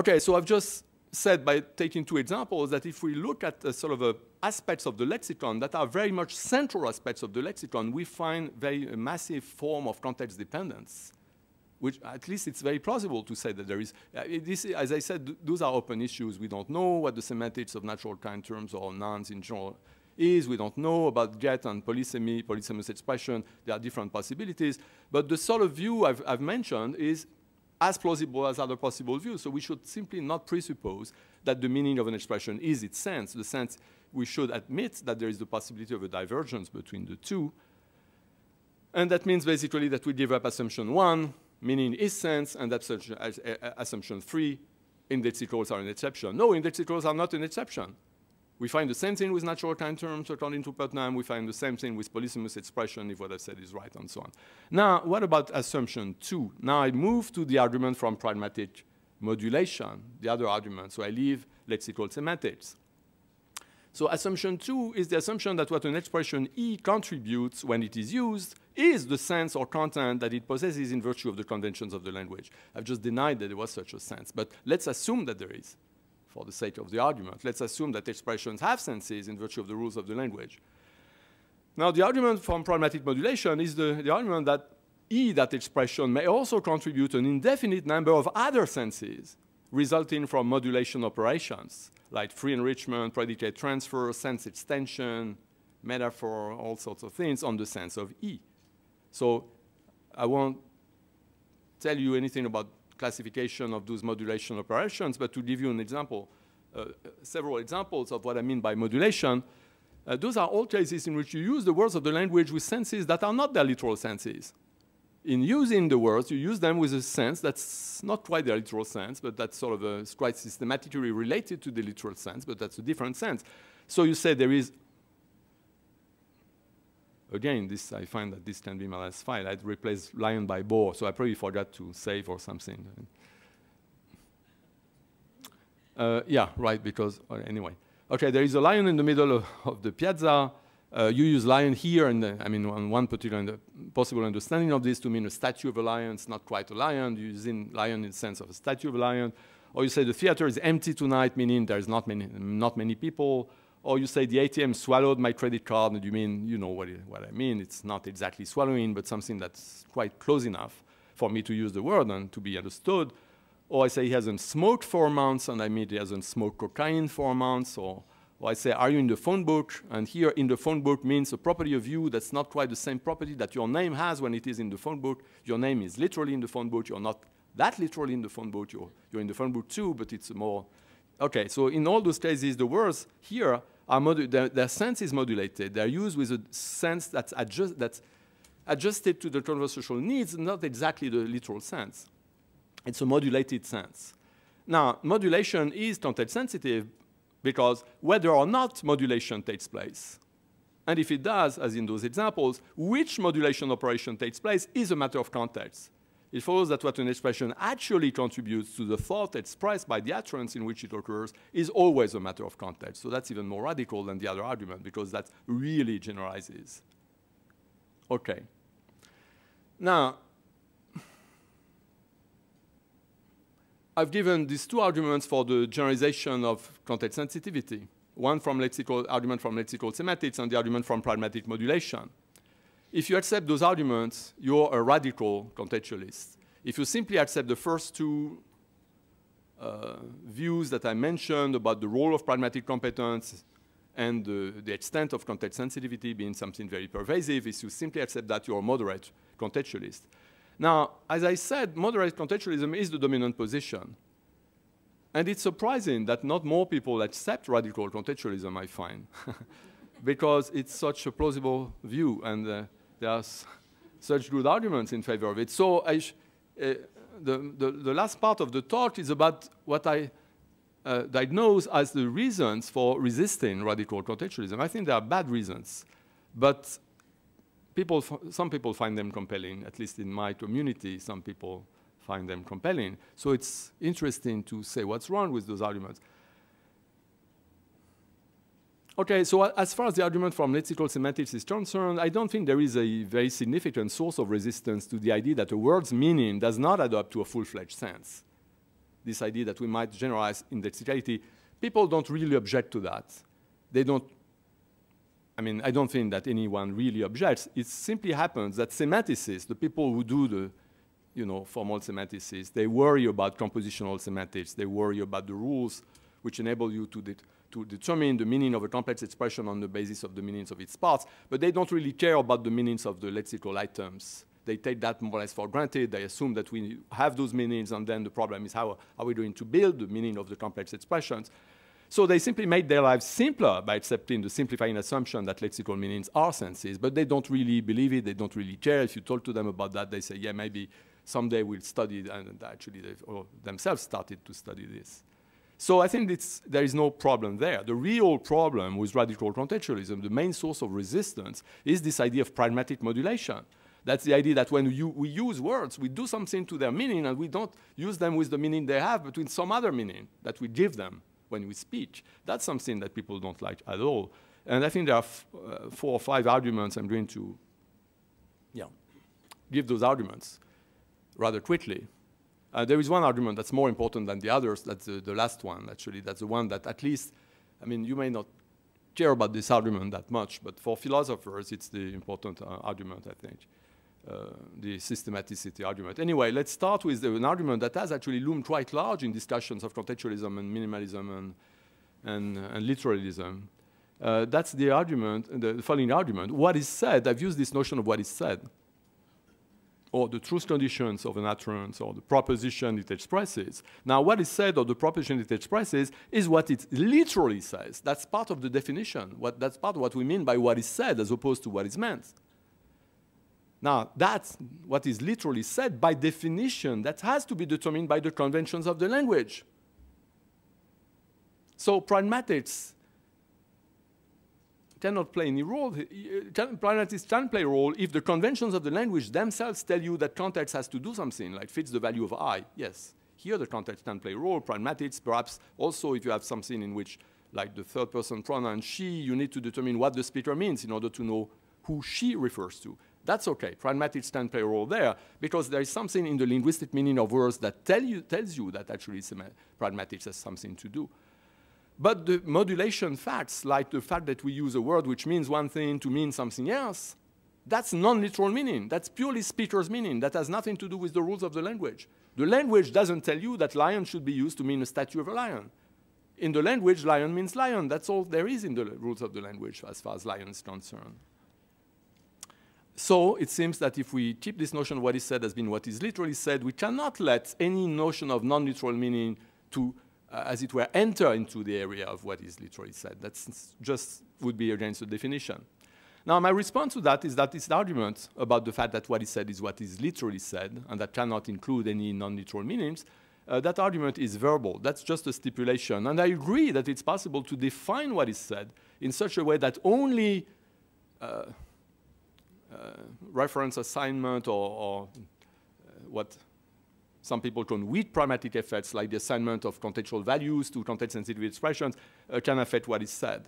Okay, so I've just said by taking two examples that if we look at sort of aspects of the lexicon that are very much central aspects of the lexicon, we find very massive form of context dependence, which at least it's very plausible to say that there is. As I said, those are open issues. We don't know what the semantics of natural kind terms or nouns in general is. We don't know about get and polysemy, polysemous expression. There are different possibilities. But the sort of view I've mentioned is as plausible as other possible views. So we should simply not presuppose that the meaning of an expression is its sense. The sense, we should admit that there is the possibility of a divergence between the two. And that means basically that we give up assumption 1, meaning is sense, and that's assumption 3, indexicals are an exception. No, indexicals are not an exception. We find the same thing with natural kind terms according to Putnam. We find the same thing with polysemous expression if what I said is right, and so on. Now, what about assumption 2? Now I move to the argument from pragmatic modulation, the other argument. So I leave lexical semantics. So assumption 2 is the assumption that what an expression E contributes when it is used is the sense or content that it possesses in virtue of the conventions of the language. I've just denied that there was such a sense, but let's assume that there is. For the sake of the argument, let's assume that expressions have senses in virtue of the rules of the language. Now, the argument from pragmatic modulation is the argument that E, that expression, may also contribute an indefinite number of other senses resulting from modulation operations, like free enrichment, predicate transfer, sense extension, metaphor, all sorts of things on the sense of E. So I won't tell you anything about classification of those modulation operations, but to give you an example, several examples of what I mean by modulation, those are all cases in which you use the words of the language with senses that are not their literal senses. In using the words, you use them with a sense that's not quite their literal sense, but that's sort of quite systematically related to the literal sense, but that's a different sense. So you say there is, again, this, I find that this can be my last file. I'd replace lion by boar, so I probably forgot to save or something. Yeah, right, because, anyway. Okay, there is a lion in the middle of the piazza. You use lion here, and I mean, on one particular possible understanding of this to mean a statue of a lion. It's not quite a lion. You're using lion in the sense of a statue of a lion. Or you say the theater is empty tonight, meaning there's not many people. Or you say the ATM swallowed my credit card, and you mean, you know what I mean. It's not exactly swallowing, but something that's quite close enough for me to use the word and to be understood. Or I say he hasn't smoked 4 months, and I mean he hasn't smoked cocaine 4 months. Or I say, are you in the phone book? And here in the phone book means a property of you that's not quite the same property that your name has when it is in the phone book. Your name is literally in the phone book. You're not that literally in the phone book. You're in the phone book too, but it's more. Okay, so in all those cases, the words here are their sense is modulated. They're used with a sense that's adjusted to the conversational needs, not exactly the literal sense. It's a modulated sense. Now, modulation is context sensitive because whether or not modulation takes place, and if it does, as in those examples, which modulation operation takes place is a matter of context. It follows that what an expression actually contributes to the thought expressed by the utterance in which it occurs is always a matter of context. So that's even more radical than the other argument, because that really generalizes. Okay. Now, I've given these two arguments for the generalization of context sensitivity. One from argument from lexical semantics and the argument from pragmatic modulation. If you accept those arguments, you're a radical contextualist. If you simply accept the first two views that I mentioned about the role of pragmatic competence and the extent of context sensitivity being something very pervasive, if you simply accept that, you're a moderate contextualist. Now, as I said, moderate contextualism is the dominant position. And it's surprising that not more people accept radical contextualism, I find, because it's such a plausible view, and there are such good arguments in favor of it. So the last part of the talk is about what I diagnose as the reasons for resisting radical contextualism. I think there are bad reasons, but some people find them compelling, at least in my community, some people find them compelling. So it's interesting to say what's wrong with those arguments. Okay, so as far as the argument from lexical semantics is concerned, I don't think there is a very significant source of resistance to the idea that a word's meaning does not add up to a full-fledged sense. this idea that we might generalize indexicality, people don't really object to that. They don't, I mean, I don't think that anyone really objects. It simply happens that semanticists, the people who do the, you know, formal semanticists, they worry about compositional semantics. They worry about the rules which enable you to determine the meaning of a complex expression on the basis of the meanings of its parts, but they don't really care about the meanings of the lexical items. They take that more or less for granted. They assume that we have those meanings, and then the problem is how are we going to build the meaning of the complex expressions. So they simply make their lives simpler by accepting the simplifying assumption that lexical meanings are senses, but they don't really believe it. They don't really care. If you talk to them about that, they say, yeah, maybe someday we'll study it, and actually they themselves started to study this. So I think there is no problem there. The real problem with radical contextualism, the main source of resistance, is this idea of pragmatic modulation. That's the idea that when we use words, we do something to their meaning, and we don't use them with the meaning they have, but with some other meaning that we give them when we speak. That's something that people don't like at all. And I think there are 4 or 5 arguments. I'm going to give those arguments rather quickly. There is one argument that's more important than the others. That's the last one, actually. That's the one that at least, I mean, you may not care about this argument that much, but for philosophers, it's the important argument, I think, the systematicity argument. Anyway, let's start with an argument that has actually loomed quite large in discussions of contextualism and minimalism and literalism. That's the argument, the following argument. What is said, I've used this notion of what is said, or the truth conditions of an utterance, or the proposition it expresses. Now, what is said, or the proposition it expresses, is what it literally says. That's part of the definition. That's part of what we mean by what is said, as opposed to what is meant. Now, that's what is literally said by definition. That has to be determined by the conventions of the language. So pragmatics cannot play any role. Pragmatics can play a role if the conventions of the language themselves tell you that context has to do something, like fits the value of I. Yes, here the context can play a role. Pragmatics, perhaps also if you have something in which, like the third person pronoun she, you need to determine what the speaker means in order to know who she refers to. That's okay. Pragmatics can play a role there because there is something in the linguistic meaning of words that tells you that actually pragmatics has something to do. But the modulation facts, like the fact that we use a word which means one thing to mean something else, that's non-literal meaning. That's purely speaker's meaning. That has nothing to do with the rules of the language. The language doesn't tell you that lion should be used to mean a statue of a lion. In the language, lion means lion. That's all there is in the rules of the language as far as lion is concerned. So it seems that if we keep this notion of what is said as being what is literally said, we cannot let any notion of non-literal meaning to as it were, enter into the area of what is literally said. That just would be against the definition. Now, my response to that is that this argument about the fact that what is said is what is literally said, and that cannot include any non-literal meanings, that argument is verbal. That's just a stipulation. And I agree that it's possible to define what is said in such a way that only reference assignment or what some people call weak pragmatic effects, like the assignment of contextual values to context-sensitive expressions, can affect what is said.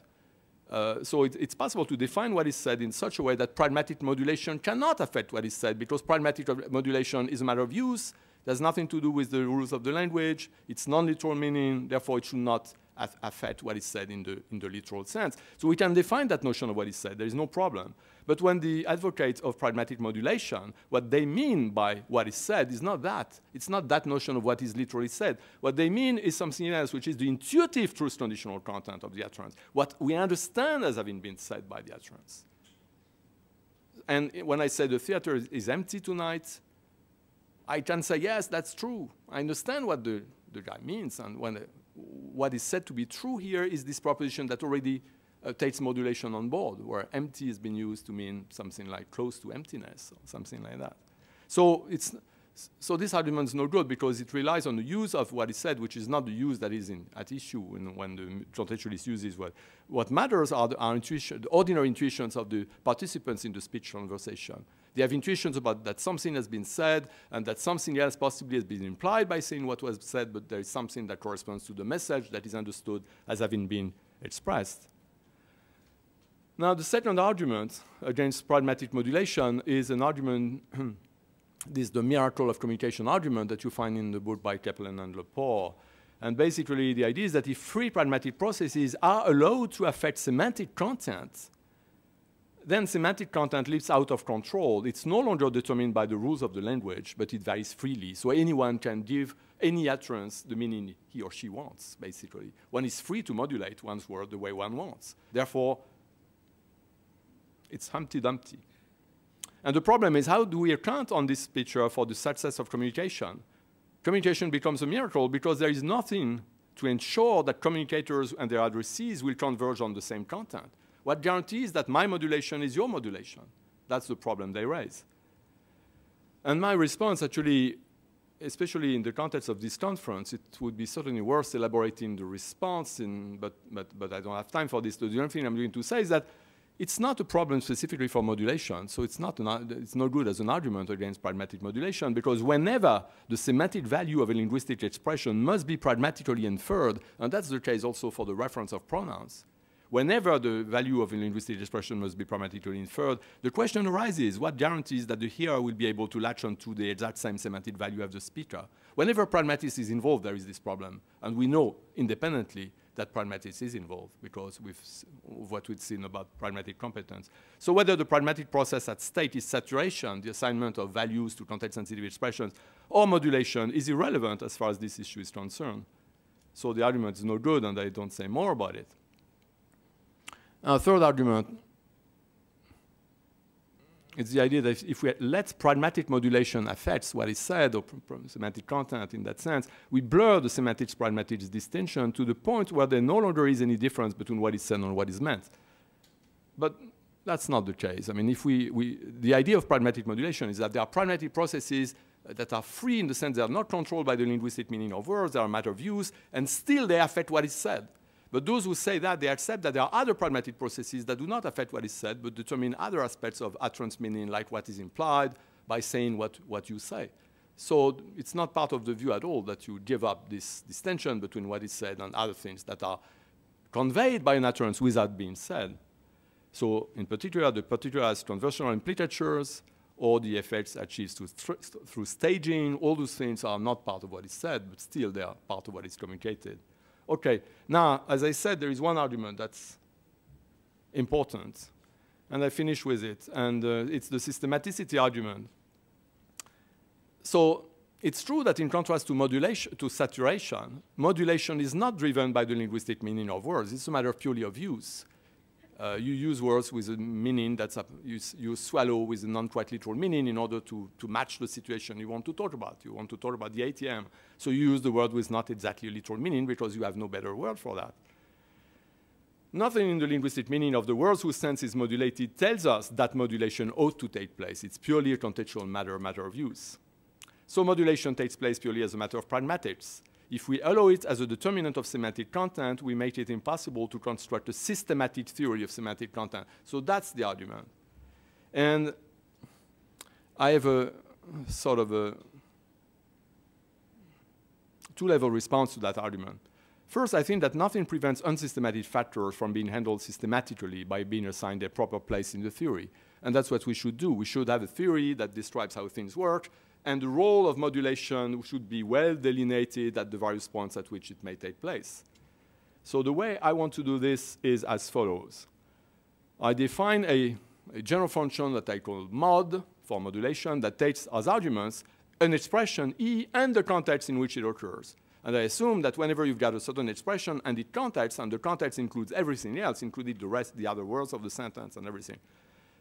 So it's possible to define what is said in such a way that pragmatic modulation cannot affect what is said, because pragmatic modulation is a matter of use. There's nothing to do with the rules of the language. It's non-literal meaning. Therefore, it should not affect what is said in the literal sense. So we can define that notion of what is said. There is no problem. But when the advocates of pragmatic modulation, what they mean by what is said is not that. It's not that notion of what is literally said. What they mean is something else, which is the intuitive truth conditional content of the utterance, what we understand as having been said by the utterance. And when I say the theater is empty tonight, I can say, yes, that's true. I understand what the guy means. And what is said to be true here is this proposition that already takes modulation on board, where empty has been used to mean something like close to emptiness or something like that. So this argument is no good because it relies on the use of what is said, which is not the use that is at issue when the contextualist uses what matters are the ordinary intuitions of the participants in the speech conversation. They have intuitions about that something has been said and that something else possibly has been implied by saying what was said, but there is something that corresponds to the message that is understood as having been expressed. Now, the second argument against pragmatic modulation is an argument this is the miracle of communication argument that you find in the book by Kaplan and Lepore. And basically, the idea is that if free pragmatic processes are allowed to affect semantic content, then semantic content lives out of control. It's no longer determined by the rules of the language, but it varies freely. So anyone can give any utterance the meaning he or she wants, basically. One is free to modulate one's word the way one wants. Therefore, it's Humpty Dumpty. And the problem is, how do we account on this picture for the success of communication? Communication becomes a miracle because there is nothing to ensure that communicators and their addressees will converge on the same content. What guarantees that my modulation is your modulation? That's the problem they raise. And my response, actually, especially in the context of this conference, it would be certainly worth elaborating the response, but I don't have time for this. The only thing I'm going to say is that it's not a problem specifically for modulation, so it's not good as an argument against pragmatic modulation, because whenever the semantic value of a linguistic expression must be pragmatically inferred, and that's the case also for the reference of pronouns, whenever the value of a linguistic expression must be pragmatically inferred, the question arises, what guarantees that the hearer will be able to latch onto the exact same semantic value as the speaker? Whenever pragmatism is involved, there is this problem, and we know independently that pragmatism is involved because of what we've seen about pragmatic competence. So whether the pragmatic process at stake is saturation, the assignment of values to context-sensitive expressions, or modulation is irrelevant as far as this issue is concerned. So the argument is no good, and I don't say more about it. Our third argument is the idea that if we let pragmatic modulation affect what is said, or semantic content in that sense, we blur the semantics-pragmatics distinction to the point where there no longer is any difference between what is said and what is meant. But that's not the case. I mean, if the idea of pragmatic modulation is that there are pragmatic processes that are free in the sense they are not controlled by the linguistic meaning of words, they are a matter of use, and still they affect what is said. But those who say that, they accept that there are other pragmatic processes that do not affect what is said, but determine other aspects of utterance meaning, like what is implied by saying what you say. So it's not part of the view at all that you give up this distinction between what is said and other things that are conveyed by an utterance without being said. So in particular, the particularized conversational implicatures or the effects achieved through staging, all those things are not part of what is said, but still they are part of what is communicated. Okay, now, as I said, there is one argument that's important, and I finish with it, and it's the systematicity argument. So it's true that in contrast to modulation, to saturation, modulation is not driven by the linguistic meaning of words. It's a matter purely of use. You use words with a meaning that's you swallow with a non-quite literal meaning in order to match the situation you want to talk about. You want to talk about the ATM, so you use the word with not exactly literal meaning because you have no better word for that. Nothing in the linguistic meaning of the words whose sense is modulated tells us that modulation ought to take place. It's purely a contextual matter of use. So modulation takes place purely as a matter of pragmatics. If we allow it as a determinant of semantic content, we make it impossible to construct a systematic theory of semantic content. So that's the argument. And I have a sort of a two-level response to that argument. First, I think that nothing prevents unsystematic factors from being handled systematically by being assigned a proper place in the theory. And that's what we should do. We should have a theory that describes how things work, and the role of modulation should be well delineated at the various points at which it may take place. So the way I want to do this is as follows. I define a general function that I call mod for modulation that takes as arguments an expression E and the context in which it occurs. And I assume that whenever you've got a certain expression and its context, and the context includes everything else, including the other words of the sentence and everything.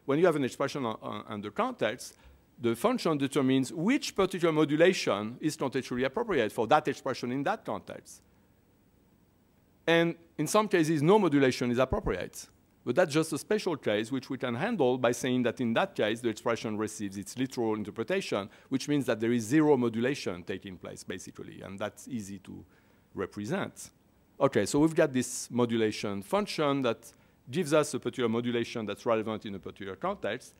When you have an expression and the context, the function determines which particular modulation is contextually appropriate for that expression in that context. And in some cases, no modulation is appropriate. But that's just a special case which we can handle by saying that in that case, the expression receives its literal interpretation, which means that there is zero modulation taking place, basically. And that's easy to represent. OK, so we've got this modulation function that gives us a particular modulation that's relevant in a particular context.